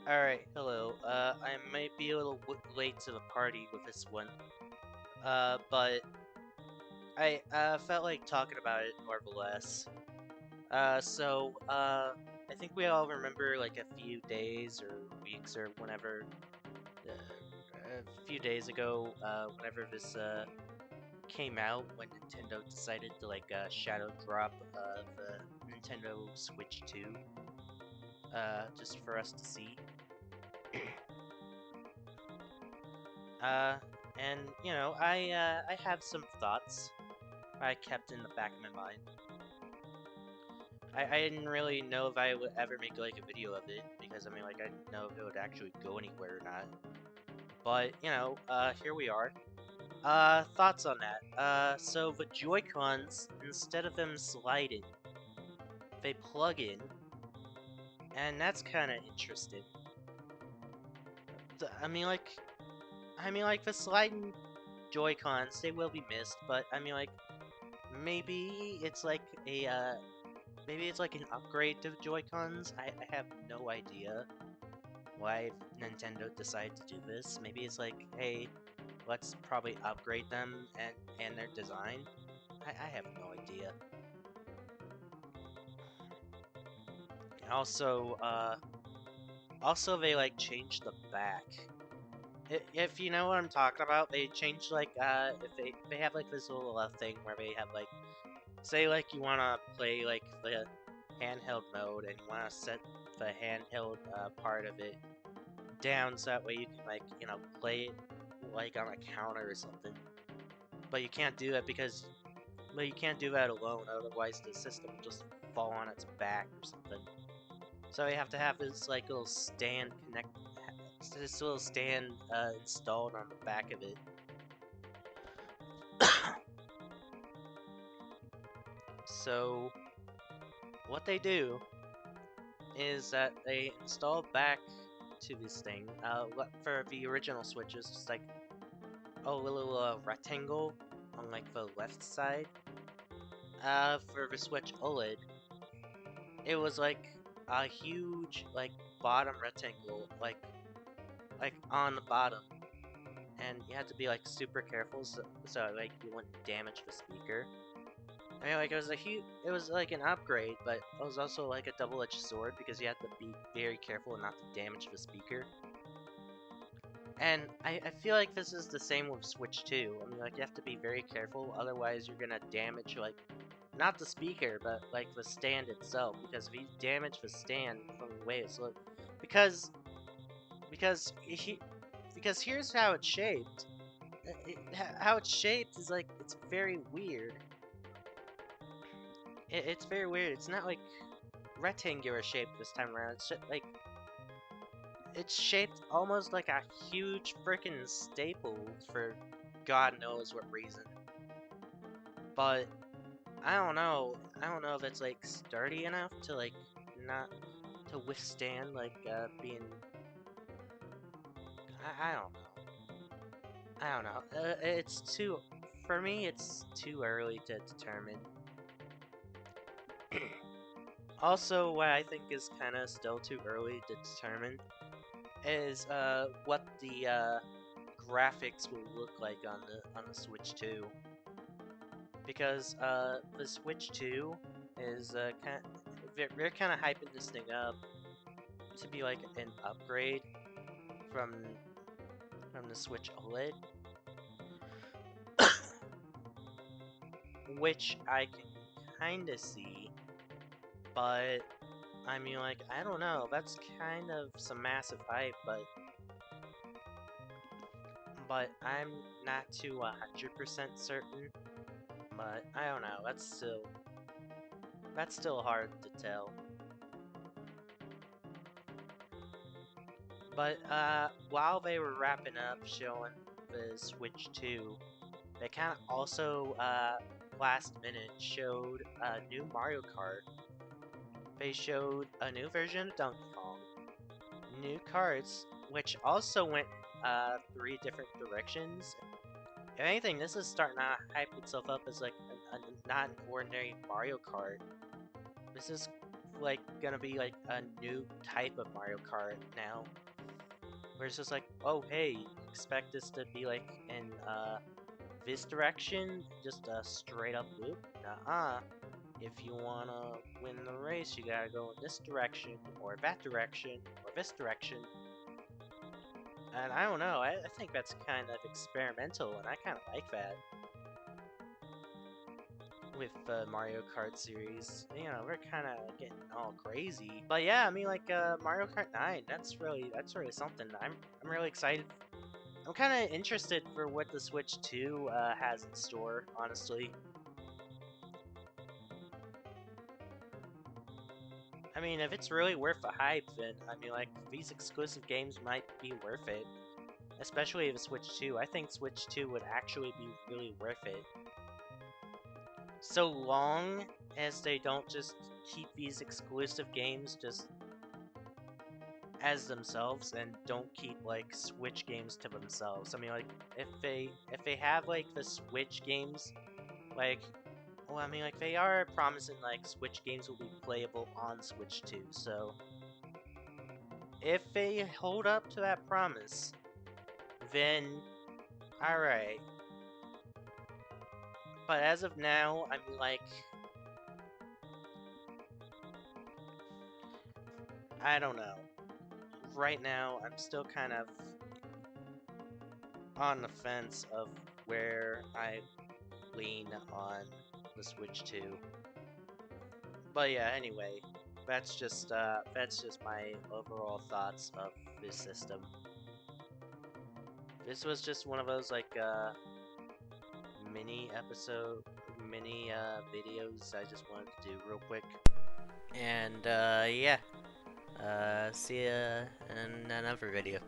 Alright, hello. I might be a little late to the party with this one. But I felt like talking about it nevertheless. I think we all remember like a few days or weeks or whenever, a few days ago, whenever this came out, when Nintendo decided to like shadow drop the Nintendo Switch 2, just for us to see. Uh, and I have some thoughts I kept in the back of my mind. I didn't really know if I would ever make like a video of it because I mean like I didn't know if it would actually go anywhere or not. But here we are. Thoughts on that. So the Joy-Cons, instead of them sliding, they plug in, and that's kind of interesting. I mean like the sliding Joy-Cons, they will be missed, but I mean like maybe it's like a maybe it's like an upgrade to Joy-Cons. I have no idea why Nintendo decided to do this. Maybe it's like, hey, let's probably upgrade them and their design. I have no idea. Also, also they like changed the back. If you know what I'm talking about, they changed like if they have like this little thing where they have like, say like you wanna play like the handheld mode and you wanna set the handheld part of it down so that way you can like play it like on a counter or something. But you can't do that because you can't do that alone. Otherwise, the system will just fall on its back or something. So you have to have this like little stand this little stand installed on the back of it. So what they do is that they install back to this thing. For the original Switches, just like a little rectangle on like the left side. For the Switch OLED, it was like a huge like bottom rectangle, like on the bottom, and you had to be like super careful so like you wouldn't damage the speaker. I mean, like it was like an upgrade, but it was also like a double-edged sword because you had to be very careful not to damage the speaker. And I feel like this is the same with Switch 2. I mean, like, you have to be very careful, otherwise you're gonna damage, like, not the speaker, but, like, the stand itself. Because if you damage the stand from the way it's look, because, because, he, because here's how it's shaped. How it's shaped is, like, it's very weird. It's very weird. It's not, like, rectangular shape this time around. It's just, like, it's shaped almost like a huge frickin' staple for God knows what reason. But I don't know. I don't know if it's like sturdy enough to like not to withstand like being. I don't know. I don't know. It's too. For me, it's too early to determine. Also, what I think is kind of still too early to determine is what the graphics will look like on the Switch 2, because the Switch 2 is they're kind of hyping this thing up to be like an upgrade from the Switch OLED, which I can kind of see, but I mean like I don't know, that's kind of some massive hype, but I'm not too 100% certain. But I don't know. That's still hard to tell. But while they were wrapping up showing the Switch 2, they kind of also last minute showed a new Mario Kart. They showed a new version of Donkey Kong, new carts, which also went three different directions. If anything, this is starting to hype itself up as like not an ordinary Mario Kart. This is like gonna be like a new type of Mario Kart now, where it's just like, oh hey, expect this to be like in this direction, just a straight up loop. Nuh-uh. If you wanna win the race, you gotta go in this direction, or that direction, or this direction. And I don't know, I think that's kind of experimental, and I kind of like that. With the Mario Kart series, you know, we're kind of getting all crazy. But yeah, I mean, like Mario Kart 9, that's really something. I'm really excited. I'm kind of interested for what the Switch 2 has in store, honestly. I mean, if it's really worth the hype, then I mean, like these exclusive games might be worth it. Especially the Switch 2. I think Switch 2 would actually be really worth it. So long as they don't just keep these exclusive games just as themselves and don't keep like Switch games to themselves. I mean, like if they have like the Switch games, like well, I mean, like they are promising like Switch games will be playable on Switch 2. So if they hold up to that promise, then all right. But as of now, I mean, like I don't know. Right now, I'm still kind of on the fence of where I lean on the Switch 2. But yeah, anyway, that's just my overall thoughts of this system. This was just one of those like mini videos I just wanted to do real quick. And yeah, see ya in another video.